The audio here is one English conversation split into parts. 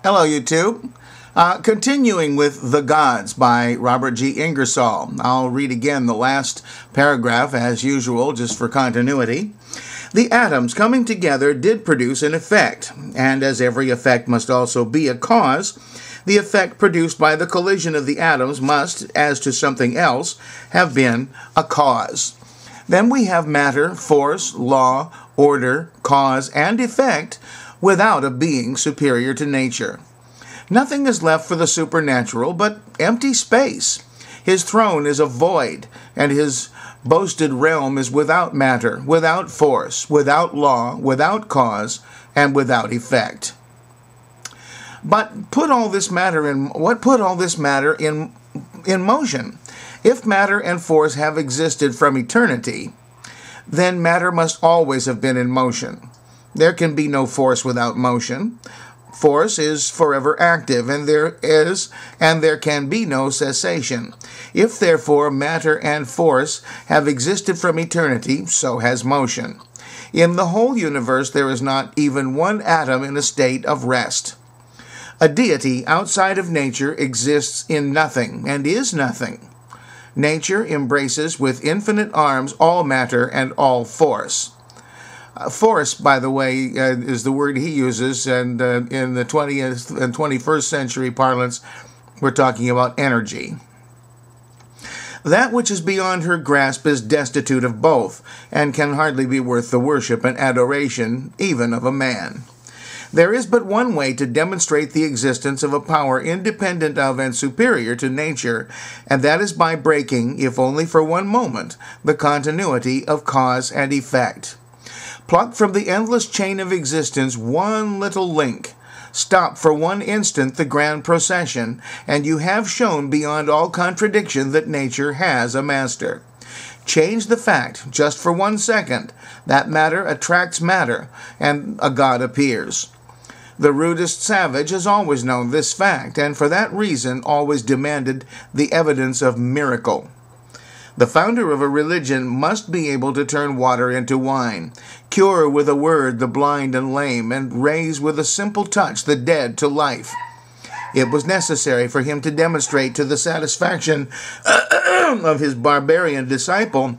Hello, YouTube. Continuing with The Gods by Robert G. Ingersoll. I'll read again the last paragraph as usual, just for continuity. The atoms coming together did produce an effect, and as every effect must also be a cause, the effect produced by the collision of the atoms must, as to something else, have been a cause. Then we have matter, force, law, order, cause, and effect without a being superior to nature. Nothing is left for the supernatural but empty space. His throne is a void, and his boasted realm is without matter, without force, without law, without cause, and without effect. But what put all this matter in motion? If matter and force have existed from eternity, then matter must always have been in motion. There can be no force without motion. Force is forever active, and there can be no cessation. If, therefore, matter and force have existed from eternity, so has motion. In the whole universe there is not even one atom in a state of rest. A deity outside of nature exists in nothing, and is nothing. Nature embraces with infinite arms all matter and all force. Force, by the way, is the word he uses, and in the 20th and 21st century parlance, we're talking about energy. That which is beyond her grasp is destitute of both, and can hardly be worth the worship and adoration, even of a man. There is but one way to demonstrate the existence of a power independent of and superior to nature, and that is by breaking, if only for one moment, the continuity of cause and effect. Pluck from the endless chain of existence one little link. Stop for one instant the grand procession, and you have shown beyond all contradiction that nature has a master. Change the fact, just for 1 second, that matter attracts matter, and a god appears. The rudest savage has always known this fact, and for that reason always demanded the evidence of miracle. The founder of a religion must be able to turn water into wine, cure with a word the blind and lame, and raise with a simple touch the dead to life. It was necessary for him to demonstrate to the satisfaction of his barbarian disciple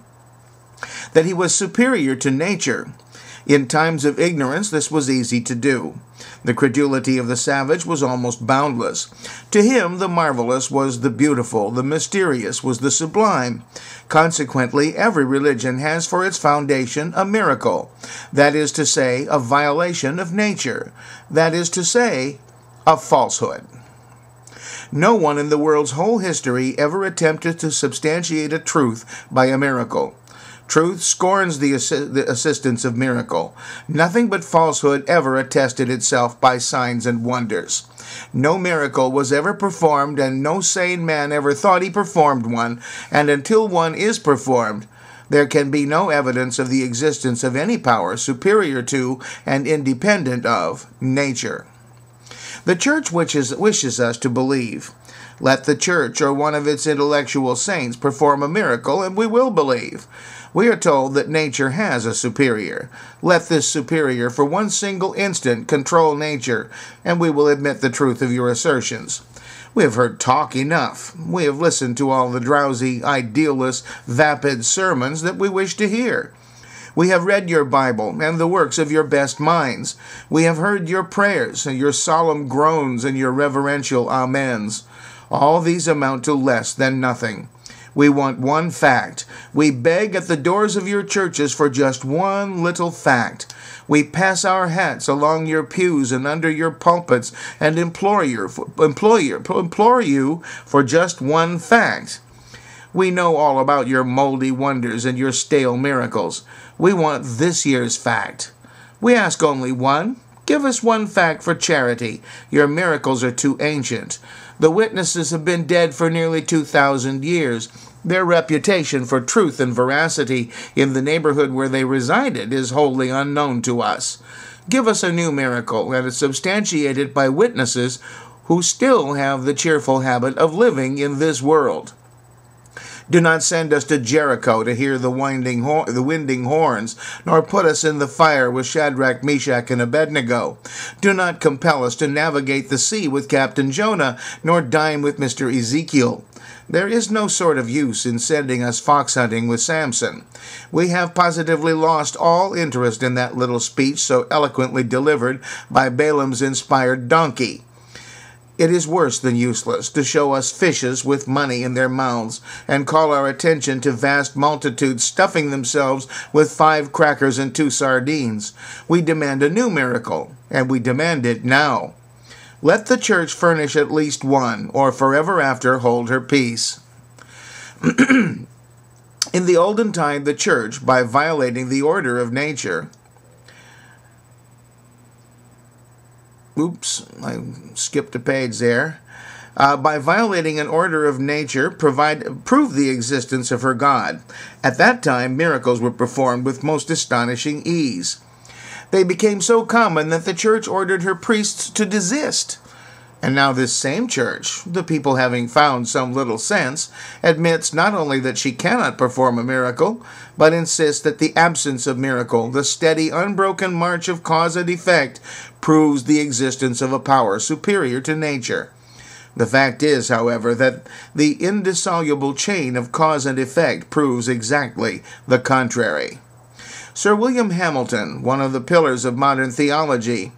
that he was superior to nature. In times of ignorance, this was easy to do. The credulity of the savage was almost boundless. To him, the marvelous was the beautiful, the mysterious was the sublime. Consequently, every religion has for its foundation a miracle, that is to say, a violation of nature, that is to say, a falsehood. No one in the world's whole history ever attempted to substantiate a truth by a miracle. Truth scorns the assistance of miracle. Nothing but falsehood ever attested itself by signs and wonders. No miracle was ever performed, and no sane man ever thought he performed one, and until one is performed, there can be no evidence of the existence of any power superior to and independent of nature. The Church wishes us to believe. Let the Church or one of its intellectual saints perform a miracle, and we will believe. We are told that nature has a superior. Let this superior for one single instant control nature, and we will admit the truth of your assertions. We have heard talk enough. We have listened to all the drowsy, idealless, vapid sermons that we wish to hear. We have read your Bible and the works of your best minds. We have heard your prayers, and your solemn groans, and your reverential amens. All these amount to less than nothing. We want one fact. We beg at the doors of your churches for just one little fact. We pass our hats along your pews and under your pulpits and implore you for just one fact. We know all about your moldy wonders and your stale miracles. We want this year's fact. We ask only one. Give us one fact for charity. Your miracles are too ancient. The witnesses have been dead for nearly 2,000 years. Their reputation for truth and veracity in the neighborhood where they resided is wholly unknown to us. Give us a new miracle, and substantiate it by witnesses who still have the cheerful habit of living in this world. Do not send us to Jericho to hear the winding horns, nor put us in the fire with Shadrach, Meshach, and Abednego. Do not compel us to navigate the sea with Captain Jonah, nor dine with Mr. Ezekiel. There is no sort of use in sending us fox hunting with Samson. We have positively lost all interest in that little speech so eloquently delivered by Balaam's inspired donkey. It is worse than useless to show us fishes with money in their mouths and call our attention to vast multitudes stuffing themselves with 5 crackers and 2 sardines. We demand a new miracle, and we demand it now. Let the church furnish at least one, or forever after hold her peace. In the olden time, the church, by violating the order of nature, I skipped a page there. By violating an order of nature, proved the existence of her God. At that time, miracles were performed with most astonishing ease. They became so common that the church ordered her priests to desist. And now this same church, the people having found some little sense, admits not only that she cannot perform a miracle, but insists that the absence of miracle, the steady, unbroken march of cause and effect, proves the existence of a power superior to nature. The fact is, however, that the indissoluble chain of cause and effect proves exactly the contrary. Sir William Hamilton, one of the pillars of modern theology,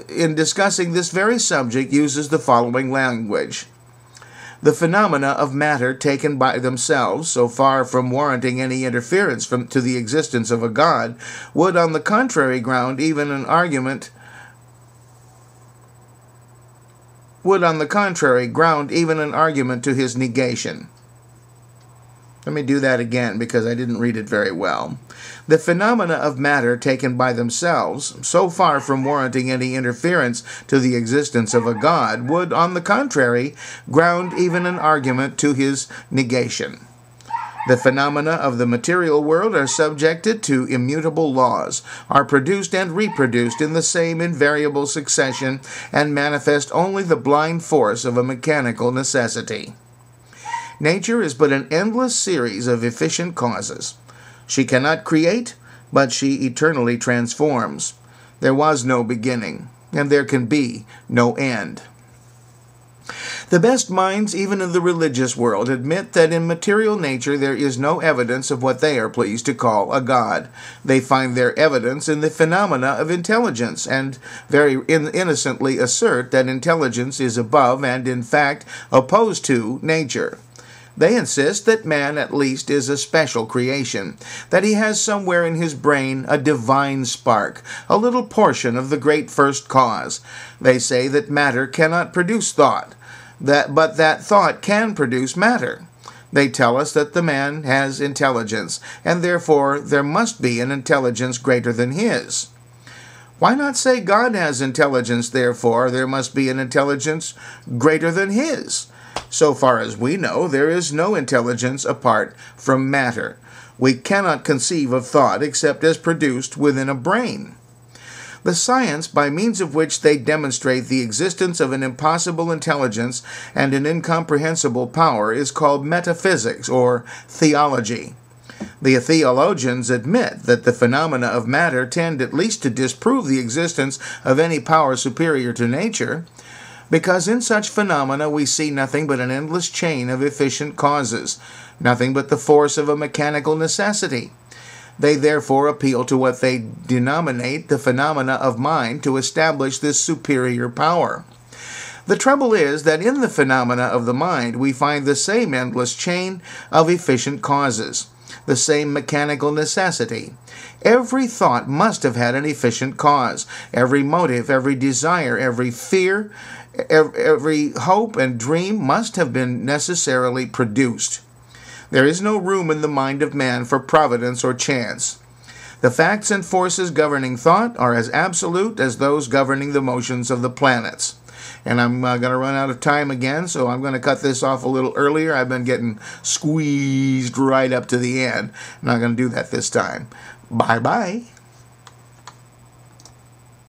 in discussing this very subject, uses the following language. The phenomena of matter taken by themselves, so far from warranting any interference to the existence of a God, would on the contrary ground even an argument to his negation. Let me do that again because I didn't read it very well. The phenomena of matter taken by themselves, so far from warranting any interference to the existence of a God, would, on the contrary, ground even an argument to his negation. The phenomena of the material world are subjected to immutable laws, are produced and reproduced in the same invariable succession, and manifest only the blind force of a mechanical necessity. Nature is but an endless series of efficient causes. She cannot create, but she eternally transforms. There was no beginning, and there can be no end. The best minds, even in the religious world, admit that in material nature there is no evidence of what they are pleased to call a God. They find their evidence in the phenomena of intelligence, and very innocently assert that intelligence is above and, in fact, opposed to nature. They insist that man at least is a special creation, that he has somewhere in his brain a divine spark, a little portion of the great first cause. They say that matter cannot produce thought, but that thought can produce matter. They tell us that the man has intelligence, and therefore there must be an intelligence greater than his. Why not say God has intelligence, therefore there must be an intelligence greater than his? So far as we know, there is no intelligence apart from matter. We cannot conceive of thought except as produced within a brain. The science by means of which they demonstrate the existence of an impossible intelligence and an incomprehensible power is called metaphysics or theology. The theologians admit that the phenomena of matter tend at least to disprove the existence of any power superior to nature, because in such phenomena we see nothing but an endless chain of efficient causes, nothing but the force of a mechanical necessity. They therefore appeal to what they denominate the phenomena of mind to establish this superior power. The trouble is that in the phenomena of the mind we find the same endless chain of efficient causes, the same mechanical necessity. Every thought must have had an efficient cause. Every motive, every desire, every fear, every hope and dream must have been necessarily produced. There is no room in the mind of man for providence or chance. The facts and forces governing thought are as absolute as those governing the motions of the planets. And I'm going to run out of time again, so I'm going to cut this off a little earlier. I've been getting squeezed right up to the end. I'm not going to do that this time. Bye-bye.